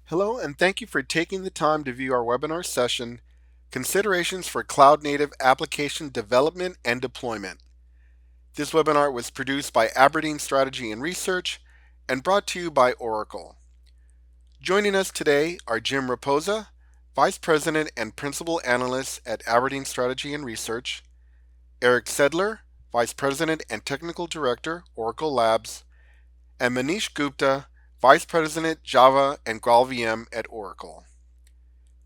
Hello, and thank you for taking the time to view our webinar session, Considerations for Cloud Native Application Development and Deployment. This webinar was produced by Aberdeen Strategy and Research and brought to you by Oracle. Joining us today are Jim Raposa, Vice President and Principal Analyst at Aberdeen Strategy and Research, Eric Sedlar, Vice President and Technical Director, Oracle Labs, and Manish Gupta, Vice President, Java and GraalVM at Oracle.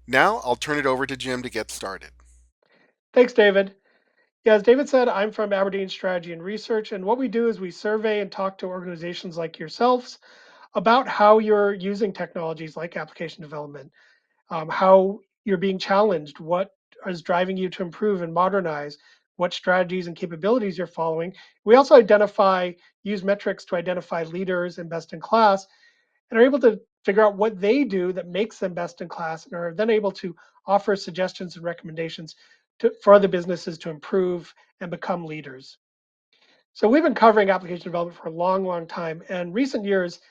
Now I'll turn it over to Jim to get started. Thanks, David. Yeah, as David said, I'm from Aberdeen Strategy and Research, and what we do is we survey and talk to organizations like yourselves about how you're using technologies like application development, how you're being challenged, what is driving you to improve and modernize, what strategies and capabilities you're following. We also use metrics to identify leaders and best in class, and are able to figure out what they do that makes them best in class, and are then able to offer suggestions and recommendations for other businesses to improve and become leaders. So we've been covering application development for a long, long time. And recent years,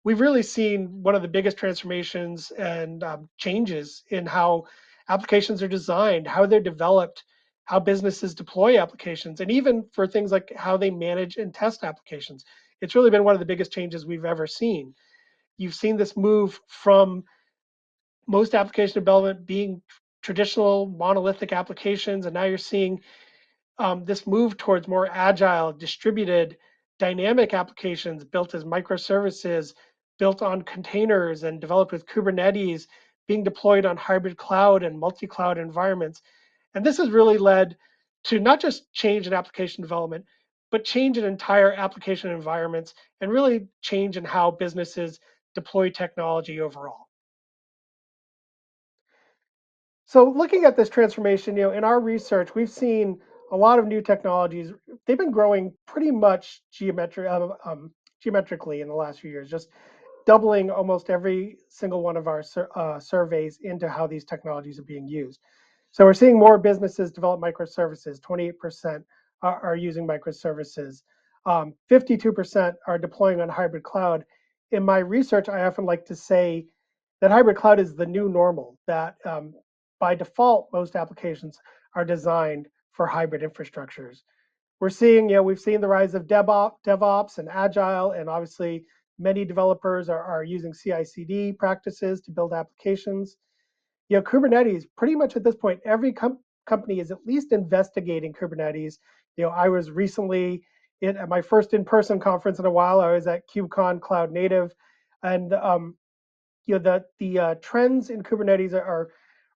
we've really seen one of the biggest transformations and changes in how applications are designed, how they're developed, how businesses deploy applications, and even for things like how they manage and test applications. It's really been one of the biggest changes we've ever seen. You've seen this move from most application development being traditional monolithic applications, and now you're seeing this move towards more agile, distributed, dynamic applications built as microservices, built on containers and developed with Kubernetes, being deployed on hybrid cloud and multi-cloud environments. And this has really led to not just change in application development, but change in entire application environments and really change in how businesses deploy technology overall. So looking at this transformation, in our research, we've seen a lot of new technologies. They've been growing pretty much geometrically in the last few years, just doubling almost every single one of our surveys into how these technologies are being used. So we're seeing more businesses develop microservices. 28% are using microservices. 52% are deploying on hybrid cloud. In my research, I often like to say that hybrid cloud is the new normal, that by default, most applications are designed for hybrid infrastructures. We've seen the rise of DevOps and Agile, and obviously many developers are using CI/CD practices to build applications. Kubernetes, pretty much at this point, every company is at least investigating Kubernetes. I was recently at my first in-person conference in a while. I was at KubeCon Cloud Native, and the trends in Kubernetes are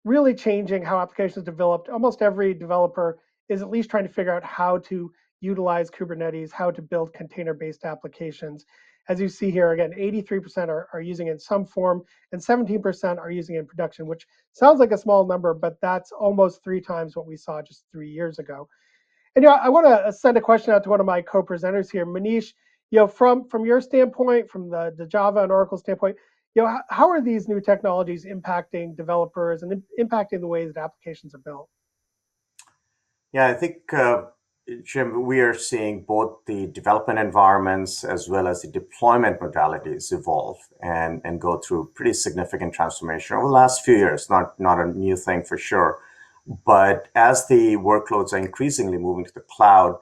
really changing how applications developed. Almost every developer is at least trying to figure out how to utilize Kubernetes, how to build container-based applications. As you see here, again, 83% are using it in some form, and 17% are using it in production, which sounds like a small number, but that's almost 3 times what we saw just 3 years ago. And I want to send a question out to one of my co-presenters here, Manish. From your standpoint, from the Java and Oracle standpoint, how are these new technologies impacting developers and impacting the ways that applications are built? Yeah, I think, Jim, we are seeing both the development environments as well as the deployment modalities evolve and go through pretty significant transformation over the last few years. Not a new thing for sure. But as the workloads are increasingly moving to the cloud,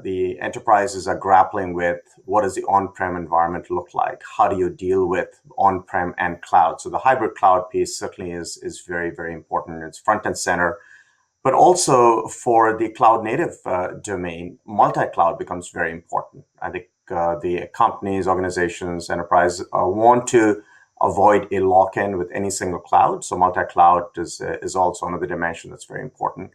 the enterprises are grappling with what does the on-prem environment look like? How do you deal with on-prem and cloud? So the hybrid cloud piece certainly is very, very important. It's front and center. But also for the cloud native domain, multi-cloud becomes very important. I think the companies, organizations, enterprise want to avoid a lock-in with any single cloud. So multi-cloud is also another dimension that's very important.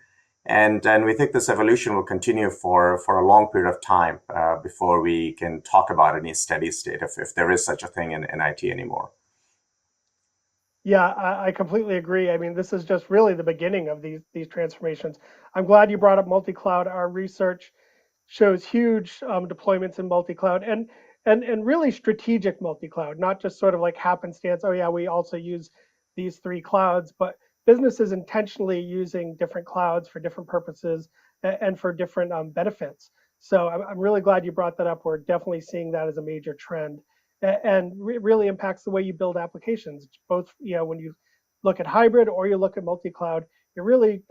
And we think this evolution will continue for a long period of time before we can talk about any steady state, if there is such a thing in IT anymore. Yeah, I completely agree. I mean, this is just really the beginning of these transformations. I'm glad you brought up multi-cloud. Our research shows huge deployments in multi-cloud and really strategic multi-cloud, not just sort of like happenstance. Oh yeah, we also use these 3 clouds, but businesses intentionally using different clouds for different purposes and for different benefits. So I'm really glad you brought that up. We're definitely seeing that as a major trend. and really impacts the way you build applications. Both, when you look at hybrid or you look at multi-cloud, you're really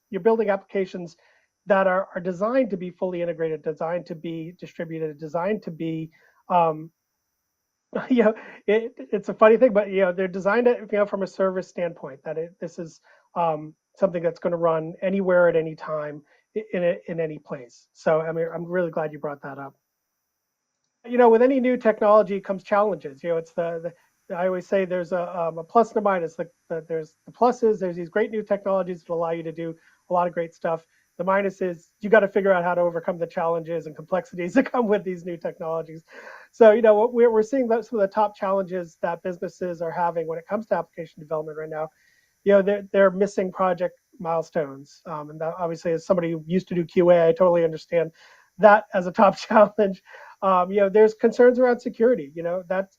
you're building applications that are designed to be fully integrated, designed to be distributed, designed to be um, you know, it's a funny thing, but they're designed from a service standpoint that this is something that's going to run anywhere at any time in any place. So I mean, I'm really glad you brought that up. With any new technology comes challenges. It's the I always say there's a plus and a minus. There's the pluses. There's these great new technologies that allow you to do a lot of great stuff. The minus is you got to figure out how to overcome the challenges and complexities that come with these new technologies. So what we're seeing that some of the top challenges that businesses are having when it comes to application development right now, they're missing project milestones. And that obviously, as somebody who used to do QA, I totally understand that as a top challenge. There's concerns around security. That's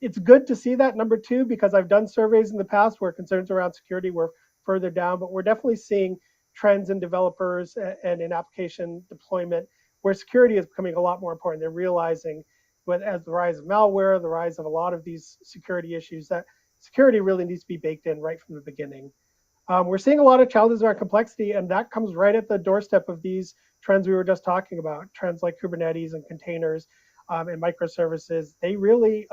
it's good to see that number two, because I've done surveys in the past where concerns around security were further down, but we're definitely seeing trends in developers and in application deployment where security is becoming a lot more important. They're realizing, as the rise of malware, the rise of a lot of these security issues, that security really needs to be baked in right from the beginning. We're seeing a lot of challenges around complexity, and that comes right at the doorstep of these trends we were just talking about. Trends like Kubernetes and containers and microservices, they really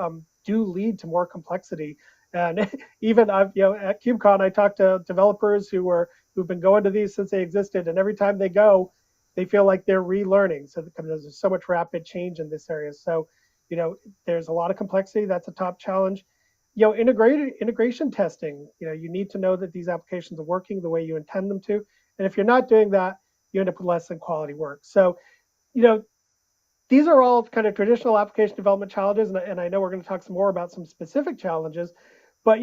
do lead to more complexity. And even at KubeCon, I talked to developers who've been going to these since they existed, and every time they go, they feel like they're relearning. So because there's so much rapid change in this area, so there's a lot of complexity. That's a top challenge. Integration testing. You need to know that these applications are working the way you intend them to, and if you're not doing that, you end up with less than quality work. So, you know, these are all kind of traditional application development challenges, and I know we're going to talk some more about some specific challenges, but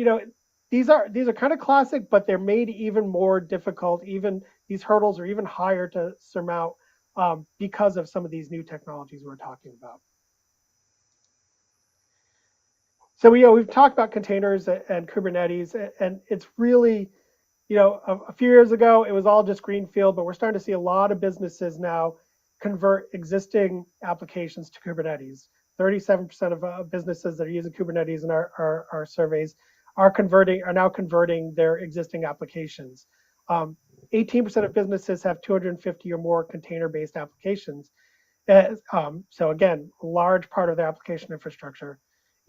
these are kind of classic, but they're made even more difficult. Even these hurdles are even higher to surmount because of some of these new technologies we're talking about. So we've talked about containers and Kubernetes, and it's really, a few years ago it was all just greenfield, but we're starting to see a lot of businesses now convert existing applications to Kubernetes. 37% of businesses that are using Kubernetes in our surveys are now converting their existing applications. 18% of businesses have 250 or more container-based applications. So again, a large part of their application infrastructure,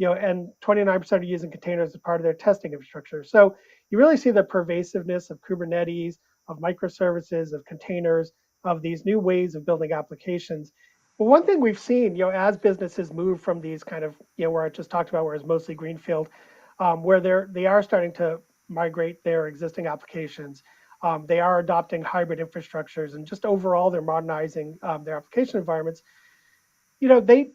and 29% are using containers as part of their testing infrastructure. So you really see the pervasiveness of Kubernetes, of microservices, of containers, of these new ways of building applications. But one thing we've seen, as businesses move from these kind of, where I just talked about, where it's mostly greenfield, where they are starting to migrate their existing applications. They are adopting hybrid infrastructures, and just overall, they're modernizing their application environments. They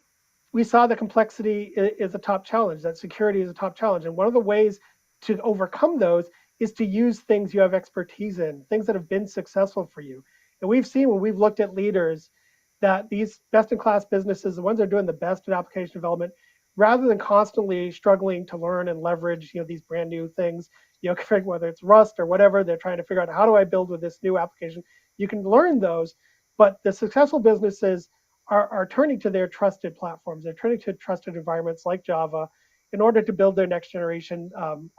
We saw the complexity is a top challenge, that security is a top challenge. And one of the ways to overcome those is to use things you have expertise in, things that have been successful for you. And we've seen when we've looked at leaders that these best in class businesses, the ones that are doing the best in application development, rather than constantly struggling to learn and leverage, these brand new things, whether it's Rust or whatever, they're trying to figure out how do I build with this new application. You can learn those, but the successful businesses are turning to their trusted platforms. They're turning to trusted environments like Java in order to build their next generation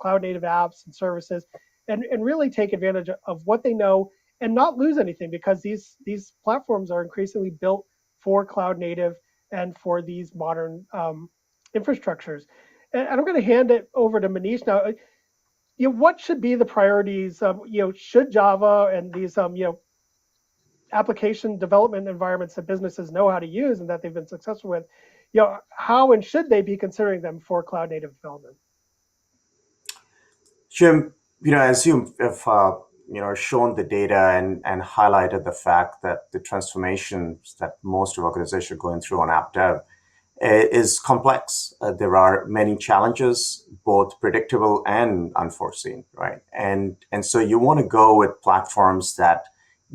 cloud native apps and services, and really take advantage of what they know and not lose anything, because these platforms are increasingly built for cloud native and for these modern infrastructures. And I'm going to hand it over to Manish now. What should be the priorities? Should Java and these application development environments that businesses know how to use and that they've been successful with, how and should they be considering them for cloud native development? Jim, as you have shown the data and highlighted the fact that the transformations that most organizations are going through on app dev is complex. There are many challenges, both predictable and unforeseen, right? And so you want to go with platforms that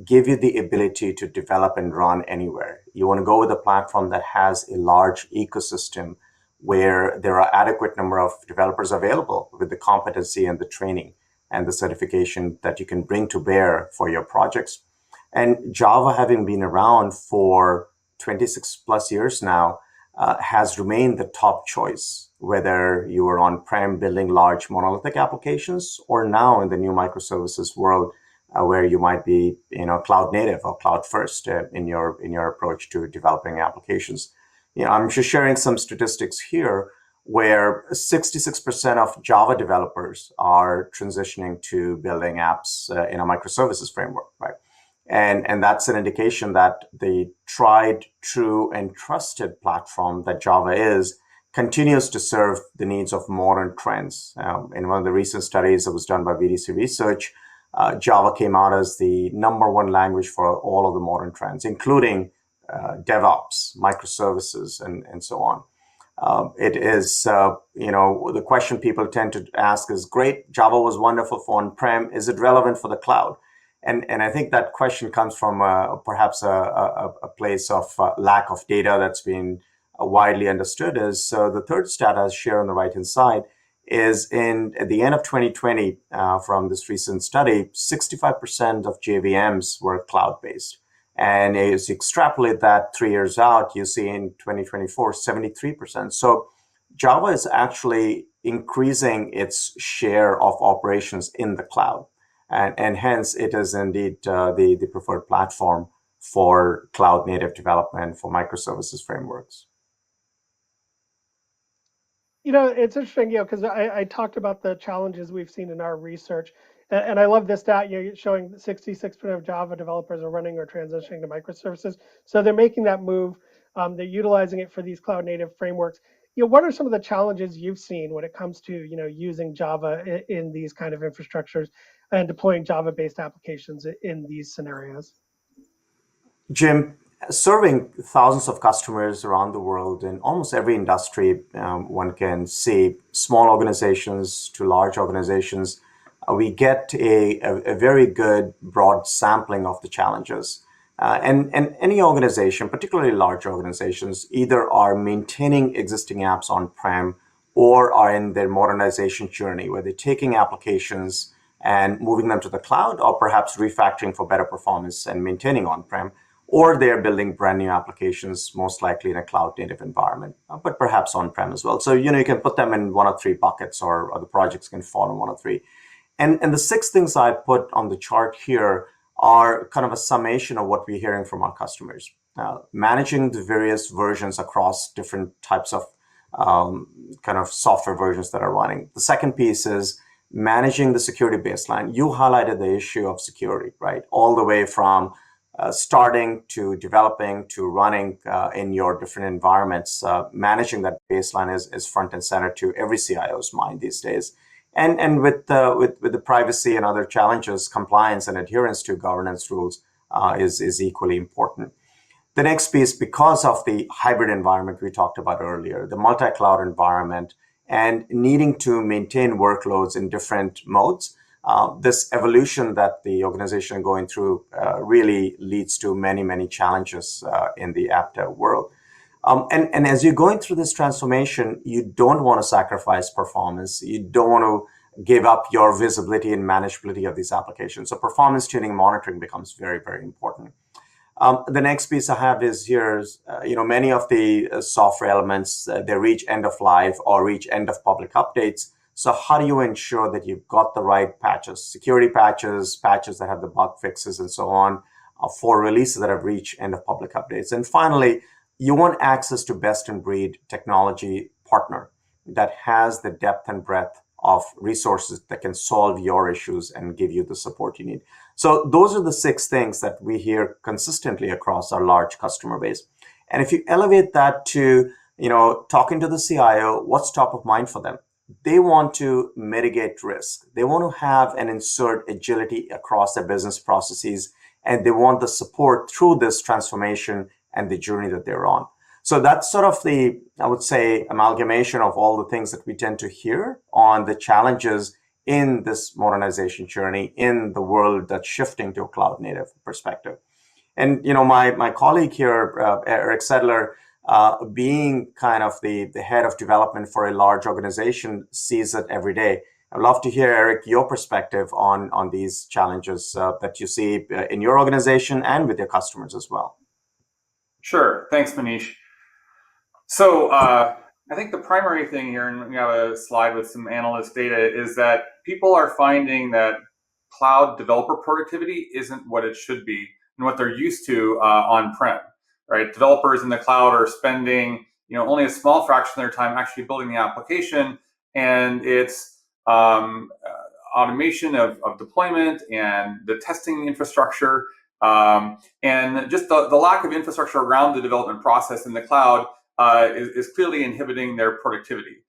give you the ability to develop and run anywhere. You want to go with a platform that has a large ecosystem where there are adequate number of developers available with the competency and the training and the certification that you can bring to bear for your projects. And Java, having been around for 26 plus years now, has remained the top choice, whether you are on-prem building large monolithic applications or now in the new microservices world, where you might be, cloud native or cloud first in your approach to developing applications. I'm just sharing some statistics here where 66% of Java developers are transitioning to building apps in a microservices framework, right? And that's an indication that the tried, true, and trusted platform that Java is continues to serve the needs of modern trends. In one of the recent studies that was done by VDC Research, Java came out as the number one language for all of the modern trends, including DevOps, microservices, and so on. It is, the question people tend to ask is, great, Java was wonderful for on-prem. Is it relevant for the cloud? And I think that question comes from perhaps a place of lack of data that's been widely understood. Is the third stat I share on the right-hand side is at the end of 2020, from this recent study, 65% of JVMs were cloud-based. And as you extrapolate that 3 years out, you see in 2024, 73%. So Java is actually increasing its share of operations in the cloud. And hence, it is indeed the preferred platform for cloud native development for microservices frameworks. It's interesting, because I talked about the challenges we've seen in our research, and I love this stat, showing that 66% of Java developers are running or transitioning to microservices. So they're making that move. They're utilizing it for these cloud native frameworks. What are some of the challenges you've seen when it comes to, using Java in these kind of infrastructures and deploying Java-based applications in these scenarios? Jim, serving thousands of customers around the world in almost every industry, one can see small organizations to large organizations. We get a very good broad sampling of the challenges. And any organization, particularly large organizations, either are maintaining existing apps on-prem or are in their modernization journey, where they're taking applications and moving them to the cloud, or perhaps refactoring for better performance and maintaining on-prem, or they're building brand new applications, most likely in a cloud native environment, but perhaps on-prem as well. So, you can put them in one of three buckets, or the projects can fall in one of three. And the six things I put on the chart here are kind of a summation of what we're hearing from our customers. Managing the various versions across different types of kind of software versions that are running. The second piece is managing the security baseline. You highlighted the issue of security, right? All the way from starting to developing to running in your different environments. Managing that baseline is front and center to every CIO's mind these days. And with the privacy and other challenges, compliance and adherence to governance rules is equally important. The next piece, because of the hybrid environment we talked about earlier, the multi-cloud environment, and needing to maintain workloads in different modes, this evolution that the organization is going through really leads to many, many challenges in the app dev world. And as you're going through this transformation, you don't want to sacrifice performance. You don't want to give up your visibility and manageability of these applications. So performance tuning and monitoring becomes very, very important. The next piece I have is many of the software elements, they reach end of life or reach end of public updates. So how do you ensure that you've got the right patches, security patches, patches that have the bug fixes and so on, for releases that have reached end of public updates? And finally, you want access to best in breed technology partner that has the depth and breadth of resources that can solve your issues and give you the support you need. So those are the six things that we hear consistently across our large customer base. And if you elevate that to, talking to the CIO, what's top of mind for them? They want to mitigate risk. They want to have and insert agility across their business processes, and they want the support through this transformation and the journey that they're on. So that's sort of the, I would say, amalgamation of all the things that we tend to hear on the challenges in this modernization journey in the world that's shifting to a cloud native perspective. And, my colleague here, Eric Sedlar, being kind of the head of development for a large organization, sees it every day. I'd love to hear, Eric, your perspective on these challenges that you see in your organization and with your customers as well. Sure. Thanks, Manish. So I think the primary thing here, and we have a slide with some analyst data, is that people are finding that cloud developer productivity isn't what it should be and what they're used to on-prem. Right? Developers in the cloud are spending only a small fraction of their time actually building the application, and it's automation of deployment and the testing infrastructure, and just the lack of infrastructure around the development process in the cloud is clearly inhibiting their productivity.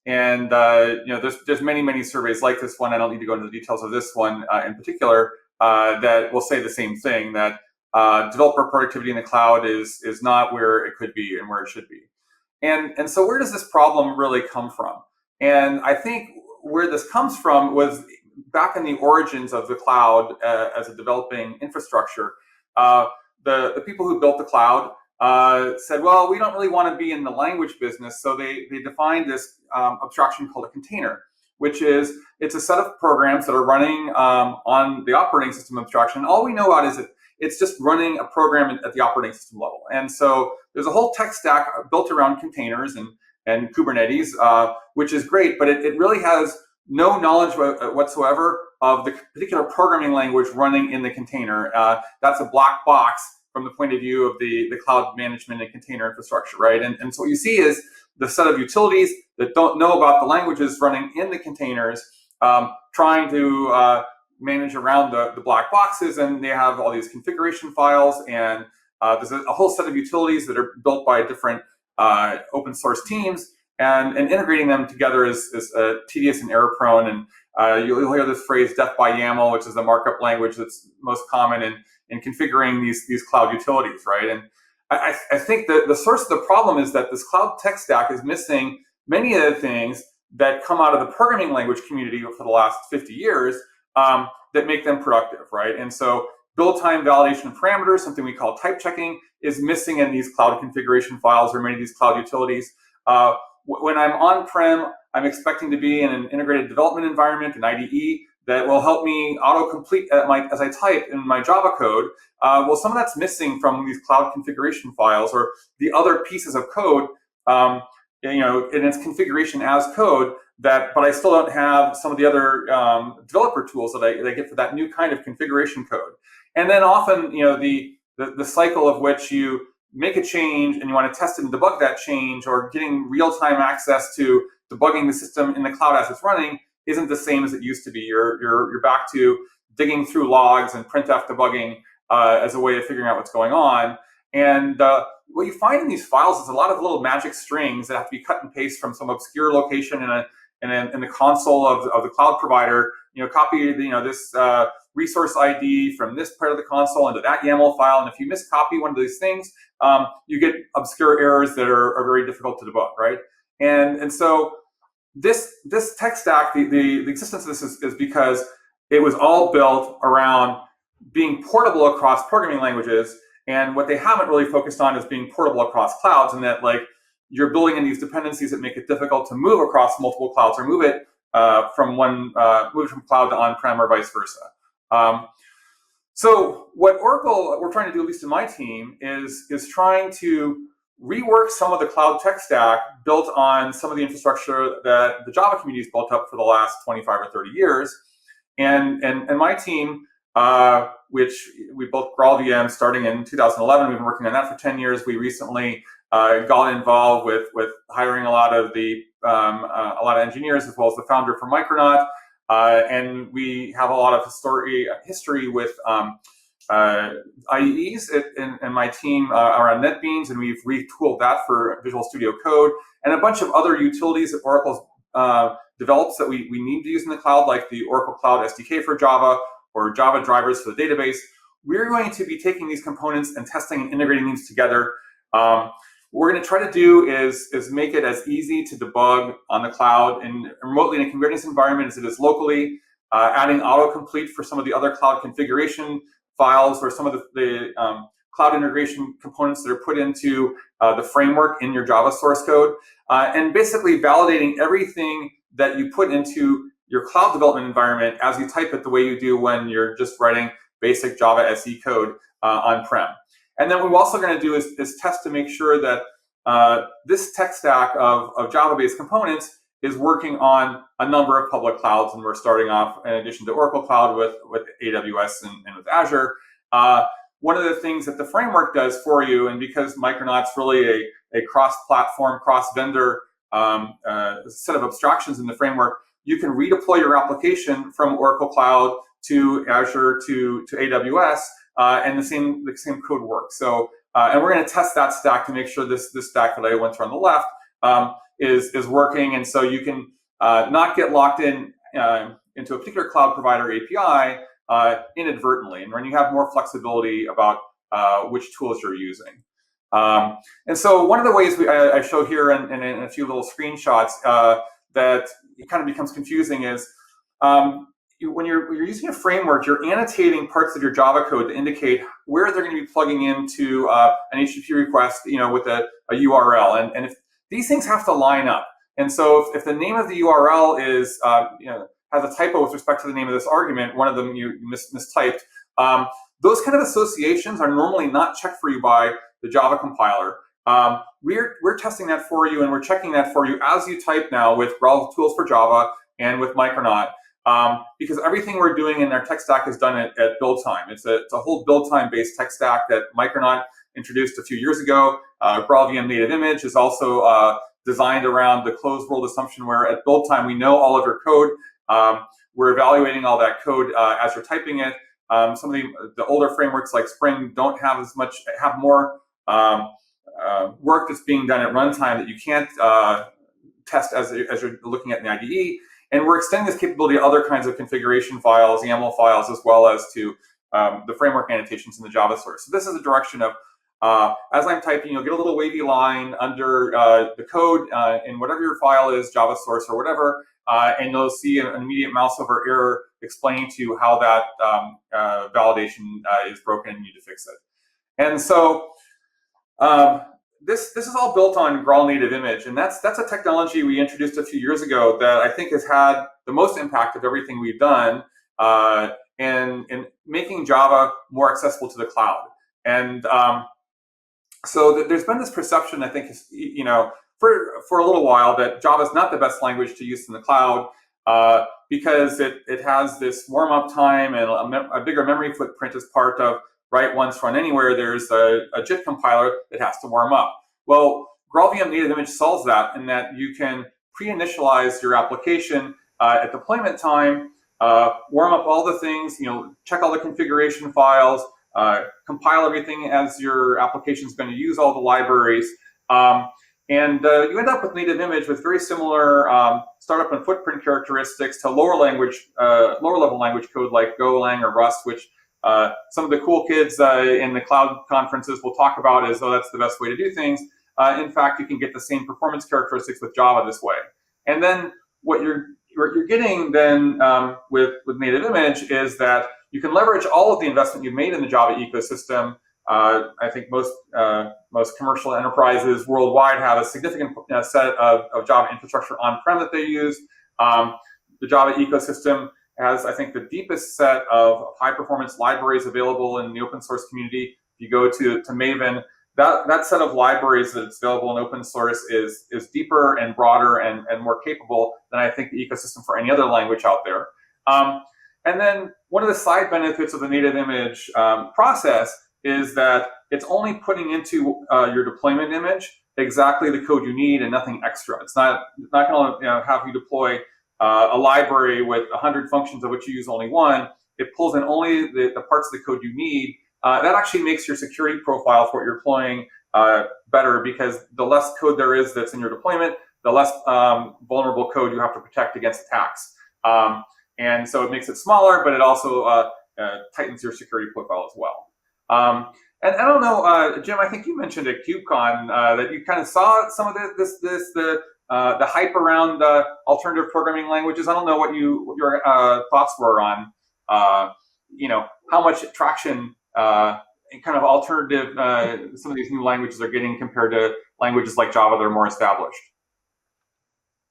There's many surveys like this one. I don't need to go into the details of this one in particular that will say the same thing, that developer productivity in the cloud is not where it could be and where it should be. And so where does this problem really come from? And I think where this comes from was back in the origins of the cloud as a developing infrastructure. The people who built the cloud said, well, we don't really want to be in the language business. So they defined this abstraction called a container, which is it's a set of programs that are running on the operating system abstraction. All we know about is it's just running a program at the operating system level. And so there's a whole tech stack built around containers and Kubernetes, which is great, but it really has no knowledge whatsoever of the particular programming language running in the container. That's a black box from the point of view of the cloud management and container infrastructure, right? And so what you see is the set of utilities that don't know about the languages running in the containers, trying to manage around the black boxes, and they have all these configuration files, and there's a whole set of utilities that are built by different open source teams, and integrating them together is tedious and error prone. And you'll hear this phrase death by YAML, which is the markup language that's most common in configuring these cloud utilities, right? And I think that the source of the problem is that this cloud tech stack is missing many of the things that come out of the programming language community for the last 50 years that make them productive, right? And so build time validation of parameters, something we call type checking, is missing in these cloud configuration files or many of these cloud utilities. When I'm on-prem, I'm expecting to be in an integrated development environment, an IDE, that will help me autocomplete as I type in my Java code. Well, some of that's missing from these cloud configuration files or the other pieces of code, in its configuration as code. But I still don't have some of the other developer tools that I get for that new kind of configuration code. And then often, the cycle of which you make a change and you want to test and debug that change, or getting real-time access to debugging the system in the cloud as it's running, isn't the same as it used to be. You're back to digging through logs and printf debugging as a way of figuring out what's going on. And what you find in these files is a lot of little magic strings that have to be cut and paste from some obscure location in the console of the cloud provider. Copy this resource ID from this part of the console into that YAML file, and if you miscopy one of these things, you get obscure errors that are very difficult to debug, right? And so this tech stack, the existence of this is because it was all built around being portable across programming languages, and what they haven't really focused on is being portable across clouds, and that you're building in these dependencies that make it difficult to move across multiple clouds or move it from cloud to on-prem or vice versa. So what we're trying to do, at least in my team, is trying to rework some of the cloud tech stack built on some of the infrastructure that the Java community has built up for the last 25 or 30 years. And my team, which we built Graal VM starting in 2011, we've been working on that for 10 years. We recently got involved with hiring a lot of engineers, as well as the founder for Micronaut. And we have a lot of history with IDEs and my team around NetBeans, and we've retooled that for Visual Studio Code and a bunch of other utilities that Oracle develops that we need to use in the cloud, like the Oracle Cloud SDK for Java or Java drivers for the database. We're going to be taking these components and testing and integrating these together. What we're going to try to do is make it as easy to debug on the cloud and remotely in a Kubernetes environment as it is locally, adding autocomplete for some of the other cloud configuration files or some of the cloud integration components that are put into the framework in your Java source code, and basically validating everything that you put into your cloud development environment as you type it the way you do when you're just writing basic Java SE code on-prem. And then what we're also going to do is test to make sure that this tech stack of Java-based components is working on a number of public clouds, and we're starting off, in addition to Oracle Cloud, with AWS and with Azure. One of the things that the framework does for you, and because Micronaut's really a cross-platform, cross-vendor set of abstractions in the framework, you can redeploy your application from Oracle Cloud to Azure to AWS, and the same code works. So, and we're going to test that stack to make sure this stack that I went through on the left is working, and so you can not get locked in into a particular cloud provider API inadvertently, and when you have more flexibility about which tools you're using. And so one of the ways I show here in a few little screenshots that it kind of becomes confusing is when you're using a framework, you're annotating parts of your Java code to indicate where they're going to be plugging into an HTTP request, with a URL, and if these things have to line up. And so if the name of the URL is has a typo with respect to the name of this argument, one of them you mistyped, those kind of associations are normally not checked for you by the Java compiler. We're testing that for you, and we're checking that for you as you type now with Growl Tools for Java and with Micronaut, because everything we're doing in our tech stack is done at build time. It's a whole build time based tech stack that Micronaut introduced a few years ago. Growl VM native image is also designed around the closed world assumption where at build time we know all of your code. We're evaluating all that code as you're typing it. Some of the older frameworks like Spring don't have have more work that's being done at runtime that you can't test as you're looking at in the IDE. And we're extending this capability to other kinds of configuration files, YAML files, as well as to the framework annotations in the Java source. So this is a direction of, as I'm typing, you'll get a little wavy line under the code in whatever your file is, Java source or whatever, and you'll see an immediate mouse over error explaining to you how that validation is broken and you need to fix it. And so this is all built on Growl native image, and that's a technology we introduced a few years ago that I think has had the most impact of everything we've done in making Java more accessible to the cloud. And so there's been this perception, I think, for a little while that Java is not the best language to use in the cloud because it has this warm-up time and a bigger memory footprint as part of write once, run anywhere. There's a JIT compiler that has to warm up. Well, Growl VM native image solves that in that you can pre-initialize your application at deployment time, warm up all the things, check all the configuration files, compile everything as your application is going to use all the libraries. And you end up with native image with very similar startup and footprint characteristics to lower level language code like Golang or Rust, which some of the cool kids in the cloud conferences will talk about as though that's the best way to do things. In fact, you can get the same performance characteristics with Java this way. And then what you're getting then with native image is that you can leverage all of the investment you've made in the Java ecosystem. I think most commercial enterprises worldwide have a significant set of Java infrastructure on-prem that they use. The Java ecosystem has, I think, the deepest set of high-performance libraries available in the open source community. If you go to Maven, that set of libraries that's available in open source is deeper and broader and more capable than I think the ecosystem for any other language out there. And then one of the side benefits of the native image process is that it's only putting into your deployment image exactly the code you need and nothing extra. It's not going to have you deploy a library with 100 functions of which you use only one. It pulls in only the parts of the code you need. That actually makes your security profile for what you're deploying better, because the less code there is that's in your deployment, the less vulnerable code you have to protect against attacks. And so it makes it smaller, but it also tightens your security profile as well. And I don't know, Jim, I think you mentioned at KubeCon that you kind of saw some of the hype around alternative programming languages. I don't know what your thoughts were on, how much traction kind of alternative some of these new languages are getting compared to languages like Java that are more established.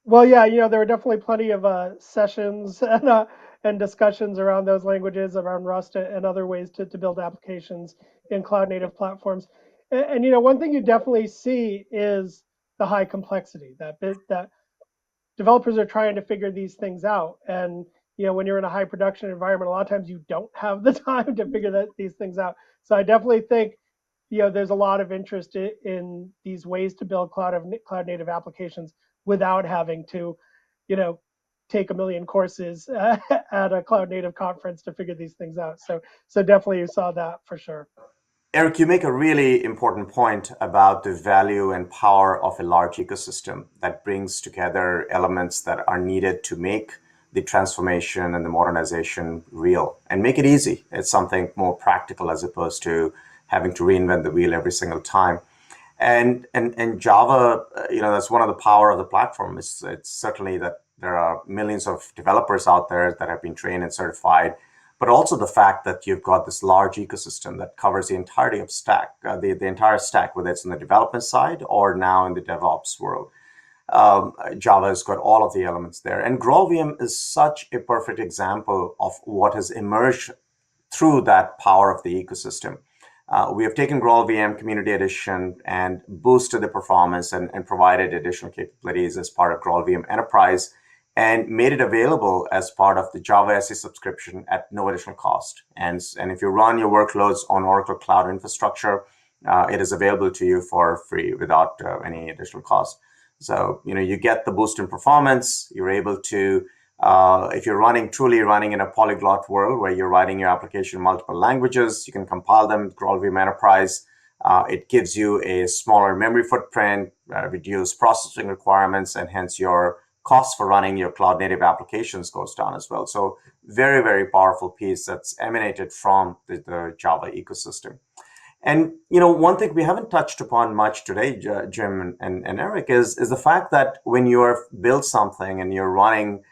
Well, yeah, there were definitely plenty of sessions and discussions around those languages, around Rust and other ways to build applications in cloud native platforms. And one thing you definitely see is the high complexity that developers are trying to figure these things out. And when you're in a high production environment, a lot of times you don't have the time to figure these things out. So I definitely think there's a lot of interest in these ways to build cloud native applications without having to you know take a million courses at a cloud native conference to figure these things out. So definitely you saw that for sure. Eric, you make a really important point about the value and power of a large ecosystem that brings together elements that are needed to make the transformation and the modernization real and make it easy. It's something more practical as opposed to having to reinvent the wheel every single time. And Java, that's one of the power of the platform. It's certainly that there are millions of developers out there that have been trained and certified, but also the fact that you've got this large ecosystem that covers the entirety of stack, the entire stack, whether it's in the development side or now in the DevOps world. Java has got all of the elements there. And GraalVM is such a perfect example of what has emerged through that power of the ecosystem. We have taken GraalVM Community Edition and boosted the performance and provided additional capabilities as part of GraalVM Enterprise and made it available as part of the Java SE subscription at no additional cost. And if you run your workloads on Oracle Cloud Infrastructure, it is available to you for free without any additional cost. So, you get the boost in performance. You're able to if you're truly running in a polyglot world where you're writing your application in multiple languages, you can compile them with GraalVM Enterprise. It gives you a smaller memory footprint, reduced processing requirements, and hence your cost for running your cloud native applications goes down as well. So very, very powerful piece that's emanated from the Java ecosystem. And one thing we haven't touched upon much today, Jim and Eric, is the fact that when you're built something and you're running,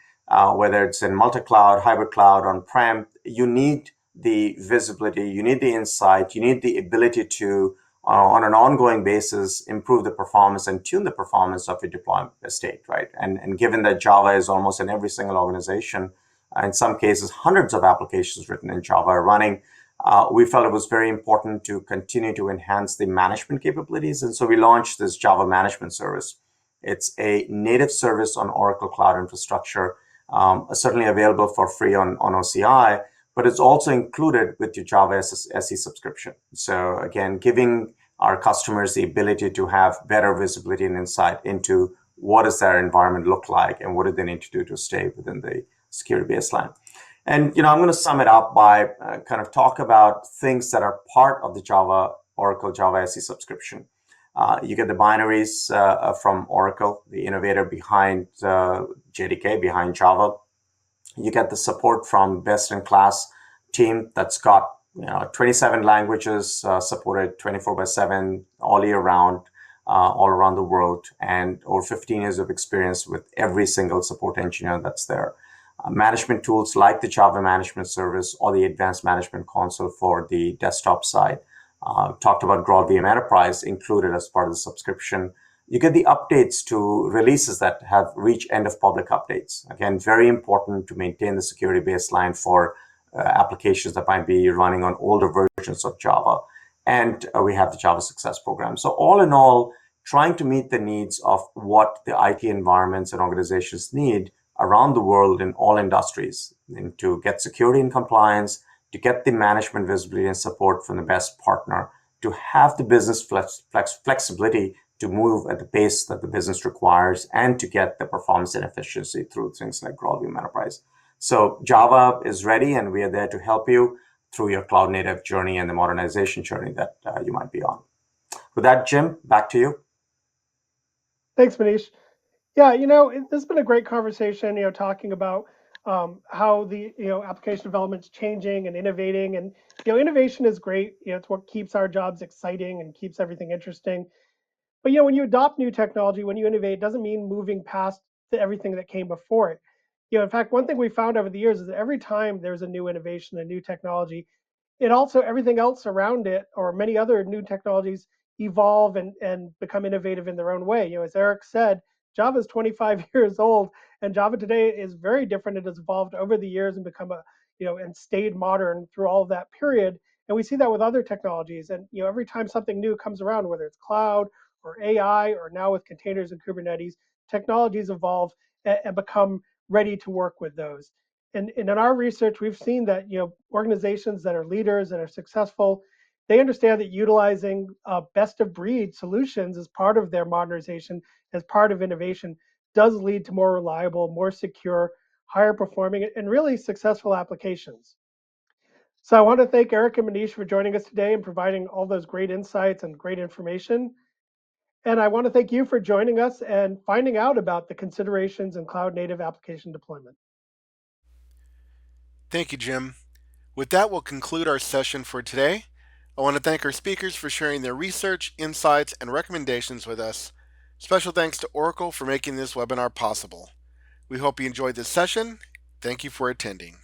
whether it's in multi-cloud, hybrid cloud, on-prem, you need the visibility, you need the insight, you need the ability to, on an ongoing basis, improve the performance and tune the performance of your deployment estate, right? And given that Java is almost in every single organization, in some cases, hundreds of applications written in Java are running, we felt it was very important to continue to enhance the management capabilities. And so we launched this Java Management Service. It's a native service on Oracle Cloud Infrastructure, certainly available for free on OCI, but it's also included with your Java SE subscription. So again, giving our customers the ability to have better visibility and insight into what does their environment look like and what do they need to do to stay within the security baseline. And I'm going to sum it up by kind of talk about things that are part of the Oracle Java SE subscription. You get the binaries from Oracle, the innovator behind JDK, behind Java. You get the support from best-in-class team that's got 27 languages supported 24/7 all year round, all around the world, and over 15 years of experience with every single support engineer that's there. Management tools like the Java Management Service or the Advanced Management Console for the desktop side. Talked about GraalVM Enterprise included as part of the subscription. You get the updates to releases that have reached end of public updates. Again, very important to maintain the security baseline for applications that might be running on older versions of Java. And we have the Java Success Program. So all in all, trying to meet the needs of what the IT environments and organizations need around the world in all industries, and to get security and compliance, to get the management visibility and support from the best partner, to have the business flexibility to move at the pace that the business requires, and to get the performance and efficiency through things like GraalVM Enterprise. So Java is ready, and we are there to help you through your cloud native journey and the modernization journey that you might be on. With that, Jim, back to you. Thanks, Manish. Yeah, this has been a great conversation, talking about how the, application development's changing and innovating. And, innovation is great. It's what keeps our jobs exciting and keeps everything interesting. But, when you adopt new technology, when you innovate, it doesn't mean moving past everything that came before it. In fact, one thing we found over the years is that every time there's a new innovation, a new technology, it also, everything else around it, or many other new technologies, evolve and become innovative in their own way. As Eric said, Java is 25 years old, and Java today is very different. It has evolved over the years and become and stayed modern through all of that period. And we see that with other technologies. And every time something new comes around, whether it's cloud or AI or now with containers and Kubernetes, technologies evolve and become ready to work with those. And in our research, we've seen that organizations that are leaders and are successful, they understand that utilizing best of breed solutions as part of their modernization, as part of innovation, does lead to more reliable, more secure, higher performing, and really successful applications. So I want to thank Eric and Manish for joining us today and providing all those great insights and great information. And I want to thank you for joining us and finding out about the considerations in cloud native application deployment. Thank you, Jim. With that, we'll conclude our session for today. I want to thank our speakers for sharing their research, insights, and recommendations with us. Special thanks to Oracle for making this webinar possible. We hope you enjoyed this session. Thank you for attending.